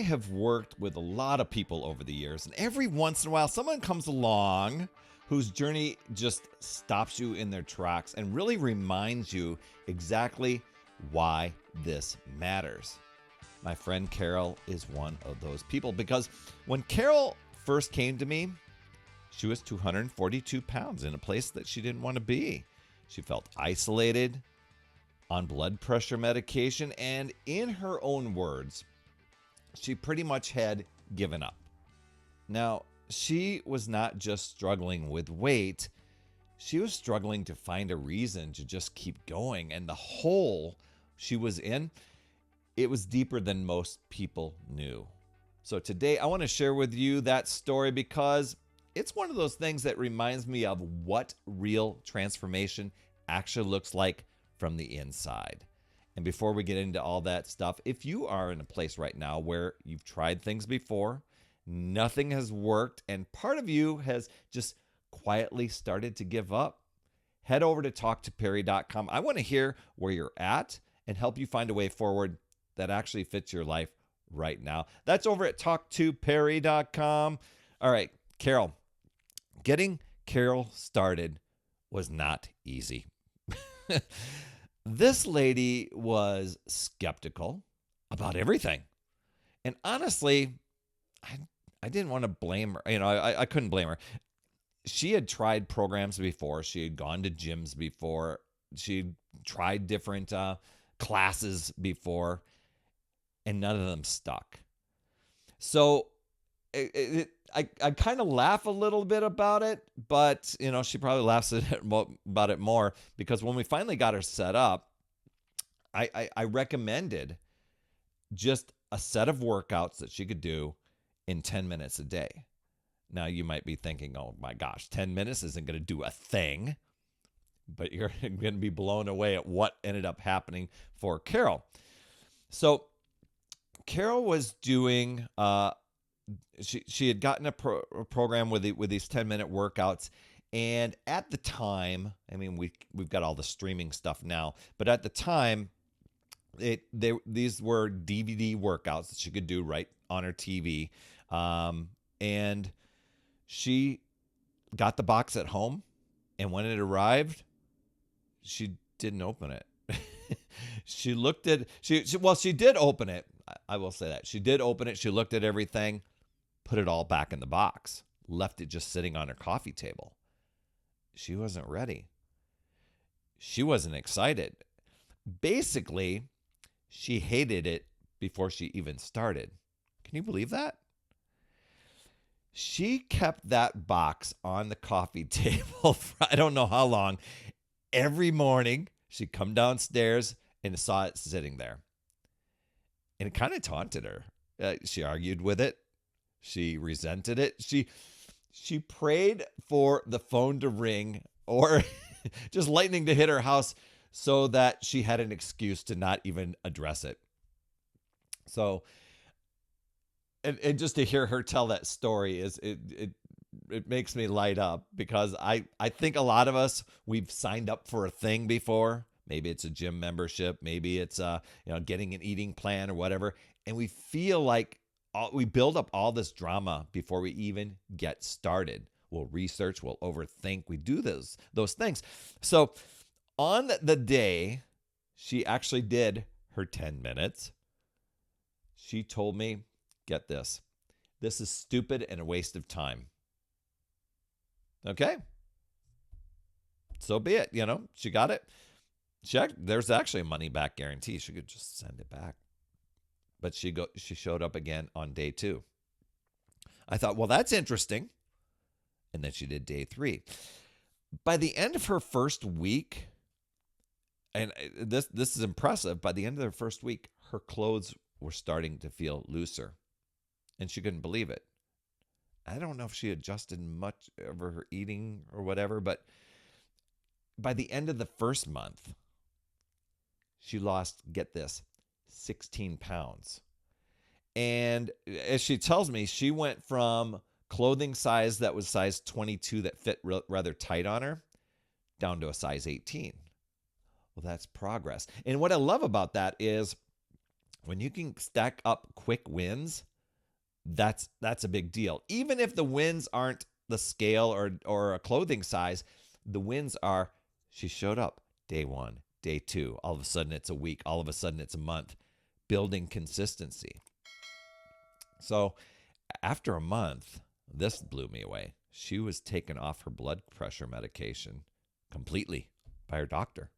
have worked with a lot of people over the years, and every once in a while, someone comes along whose journey just stops you in their tracks and really reminds you exactly why this matters. My friend Carol is one of those people, because when Carol first came to me, she was 242 pounds in a place that she didn't want to be. She felt isolated, on blood pressure medication, and in her own words, she pretty much had given up. Now, she was not just struggling with weight, she was struggling to find a reason to just keep going. And the hole she was in, it was deeper than most people knew. So today I want to share with you that story, because it's one of those things that reminds me of what real transformation actually looks like from the inside. And before we get into all that stuff, if you are in a place right now where you've tried things before, nothing has worked, and part of you has just quietly started to give up, head over to talktoperry.com. I want to hear where you're at and help you find a way forward that actually fits your life right now. That's over at talktoperry.com. All right, Carol. Getting Carol started was not easy. This lady was skeptical about everything. And honestly, I didn't want to blame her. I couldn't blame her. She had tried programs before. She had gone to gyms before. She tried different classes before, and none of them stuck. So I kind of laugh a little bit about it, but she probably laughs about it more, because when we finally got her set up, I recommended just a set of workouts that she could do in 10 minutes a day. Now you might be thinking, oh my gosh, 10 minutes isn't going to do a thing, but you're going to be blown away at what ended up happening for Carol. So Carol was doing she had gotten a program with these 10-minute workouts, and at the time, I mean, we've got all the streaming stuff now, but at the time, these were DVD workouts that she could do right on her TV, and she got the box at home, and when it arrived, she didn't open it. She looked at she did open it. I will say that she did open it. She looked at everything, put it all back in the box, left it just sitting on her coffee table. She wasn't ready. She wasn't excited. Basically, she hated it before she even started. Can you believe that? She kept that box on the coffee table for I don't know how long. Every morning, she'd come downstairs and saw it sitting there. And it kind of taunted her. She argued with it. She resented it. She prayed for the phone to ring or just lightning to hit her house so that she had an excuse to not even address it. So, and just to hear her tell that story it makes me light up, because I think a lot of us, we've signed up for a thing before. Maybe it's a gym membership. Maybe it's getting an eating plan or whatever. And we feel like we build up all this drama before we even get started. We'll research, we'll overthink, we do those things. So on the day she actually did her 10 minutes, she told me, get this is stupid and a waste of time. Okay. So be it. She got it. There's actually a money back guarantee. She could just send it back. But she showed up again on day 2. I thought, well, that's interesting. And then she did day 3. By the end of her first week, and this is impressive, by the end of her first week, her clothes were starting to feel looser. And she couldn't believe it. I don't know if she adjusted much over her eating or whatever, but by the end of the first month, she lost, get this, 16 pounds. And as she tells me, she went from clothing size that was size 22 that fit rather tight on her down to a size 18. Well, that's progress. And what I love about that is When you can stack up quick wins, that's a big deal. Even if the wins aren't the scale or a clothing size, the wins are she showed up day 1, day 2, all of a sudden it's a week, all of a sudden it's a month, building consistency. So after a month, this blew me away. She was taken off her blood pressure medication completely by her doctor.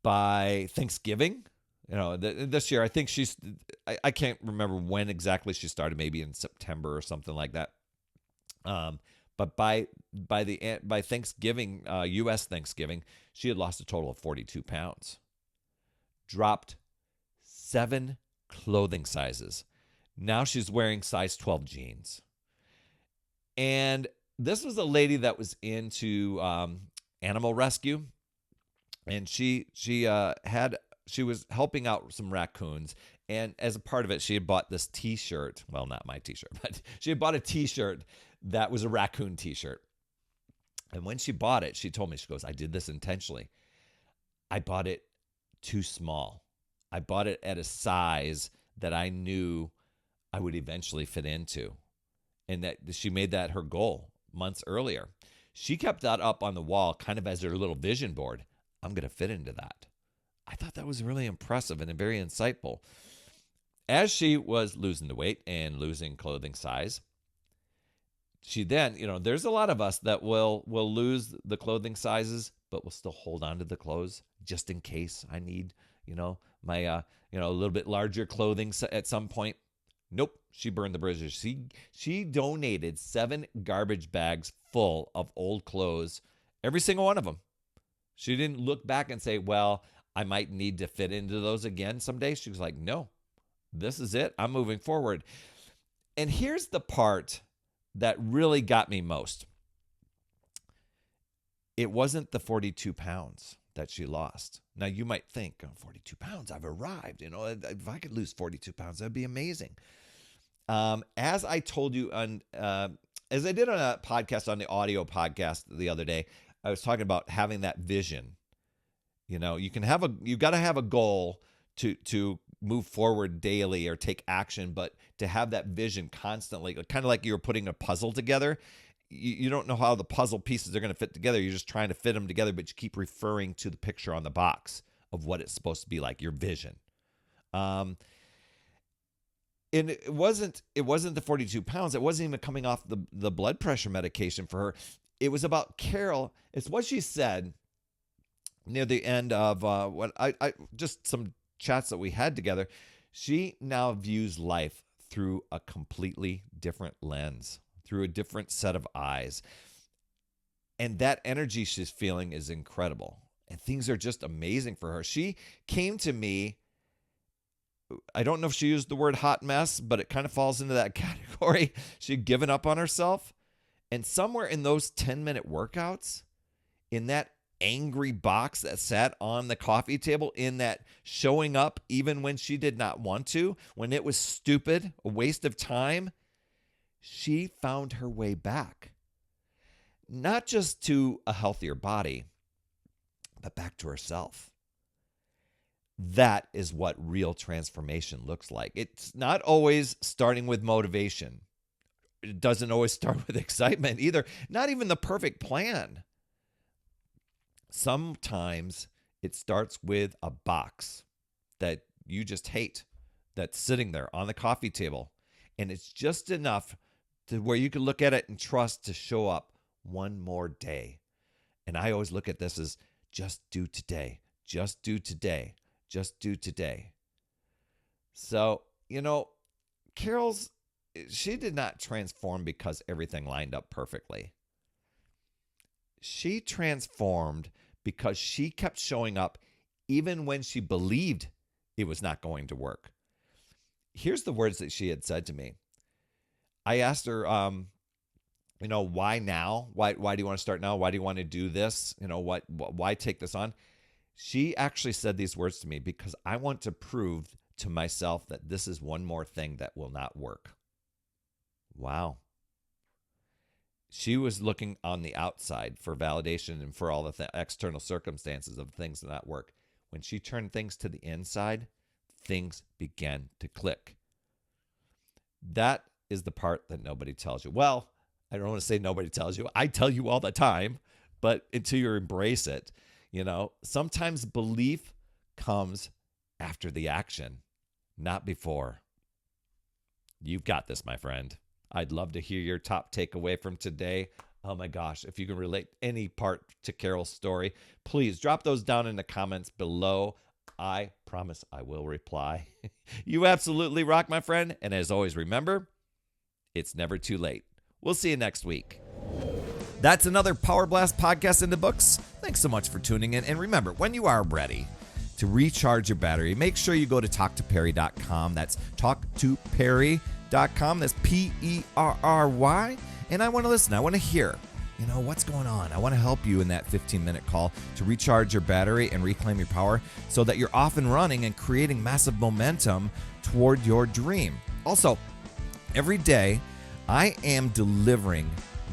By Thanksgiving, this year, I think I can't remember when exactly she started, maybe in September or something like that. But by Thanksgiving, U.S. Thanksgiving, she had lost a total of 42 pounds. Dropped 7 clothing sizes. Now she's wearing size 12 jeans. And this was a lady that was into animal rescue. And she was helping out some raccoons. And as a part of it, she had bought this T-shirt. Well, not my T-shirt, but she had bought a T-shirt that was a raccoon T-shirt. And when she bought it, she told me, she goes, I did this intentionally. I bought it too small. I bought it at a size that I knew I would eventually fit into. And that she made that her goal months earlier. She kept that up on the wall kind of as her little vision board. I'm going to fit into that. I thought that was really impressive and very insightful. As she was losing the weight and losing clothing size, she then, there's a lot of us that will lose the clothing sizes, but will still hold on to the clothes just in case I need, my, a little bit larger clothing at some point. Nope, she burned the bridges. She donated 7 garbage bags full of old clothes, every single one of them. She didn't look back and say, well, I might need to fit into those again someday. She was like, no, this is it. I'm moving forward. And here's the part that really got me most. It wasn't the 42 pounds that she lost. Now, you might think, 42 pounds, I've arrived. If I could lose 42 pounds, that'd be amazing. As I told you as I did on a podcast, on the audio podcast the other day, I was talking about having that vision. You got to have a goal to move forward daily or take action, but to have that vision constantly, kind of like you're putting a puzzle together. You don't know how the puzzle pieces are going to fit together. You're just trying to fit them together, but you keep referring to the picture on the box of what it's supposed to be like, your vision. And it wasn't the 42 pounds. It wasn't even coming off the blood pressure medication for her. It was about Carol. It's what she said near the end of what I just some chats that we had together. She now views life through a completely different lens, through a different set of eyes. And that energy she's feeling is incredible. And things are just amazing for her. She came to me, I don't know if she used the word hot mess, but it kind of falls into that category. She'd given up on herself. And somewhere in those 10-minute workouts, in that angry box that sat on the coffee table, in that showing up even when she did not want to, when it was stupid, a waste of time, she found her way back. Not just to a healthier body, but back to herself. That is what real transformation looks like. It's not always starting with motivation. It doesn't always start with excitement either. Not even the perfect plan. Sometimes it starts with a box that you just hate, that's sitting there on the coffee table. And it's just enough to where you can look at it and trust to show up one more day. And I always look at this as just do today, just do today, just do today. So, she did not transform because everything lined up perfectly. She transformed because she kept showing up even when she believed it was not going to work. Here's the words that she had said to me. I asked her, why now? Why do you want to start now? Why do you want to do this? Why take this on? She actually said these words to me because I want to prove to myself that this is one more thing that will not work. Wow. She was looking on the outside for validation and for all the external circumstances of things that not work. When she turned things to the inside, things began to click. That is the part that nobody tells you. Well, I don't want to say nobody tells you. I tell you all the time, but until you embrace it, sometimes belief comes after the action, not before. You've got this, my friend. I'd love to hear your top takeaway from today. Oh my gosh, if you can relate any part to Carol's story, please drop those down in the comments below. I promise I will reply. You absolutely rock, my friend. And as always, remember, it's never too late. We'll see you next week. That's another Power Blast podcast in the books. Thanks so much for tuning in. And remember, when you are ready to recharge your battery, make sure you go to talktoperry.com. That's talktoperry.com. That's Perry. And I want to listen. I want to hear, what's going on. I want to help you in that 15-minute call to recharge your battery and reclaim your power so that you're off and running and creating massive momentum toward your dream. Also, every day, I am delivering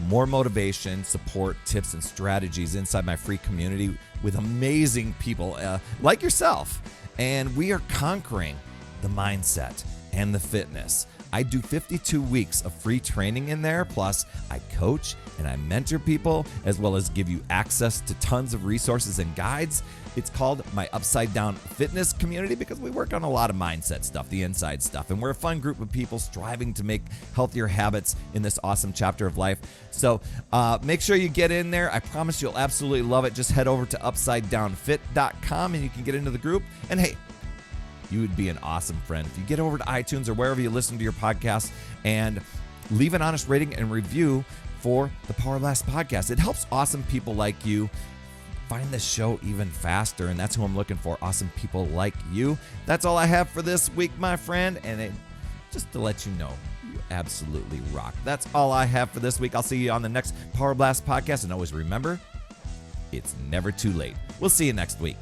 more motivation, support, tips, and strategies inside my free community with amazing people like yourself. And we are conquering the mindset and the fitness. I do 52 weeks of free training in there. Plus, I coach and I mentor people, as well as give you access to tons of resources and guides. It's called my Upside Down Fitness community because we work on a lot of mindset stuff, the inside stuff. And we're a fun group of people striving to make healthier habits in this awesome chapter of life. So make sure you get in there. I promise you'll absolutely love it. Just head over to upsidedownfit.com and you can get into the group. And hey, you would be an awesome friend if you get over to iTunes or wherever you listen to your podcast and leave an honest rating and review for the Power Blast podcast. It helps awesome people like you find the show even faster, and that's who I'm looking for, awesome people like you. That's all I have for this week, my friend, and just to let you know, you absolutely rock. That's all I have for this week. I'll see you on the next Power Blast podcast, and always remember, it's never too late. We'll see you next week.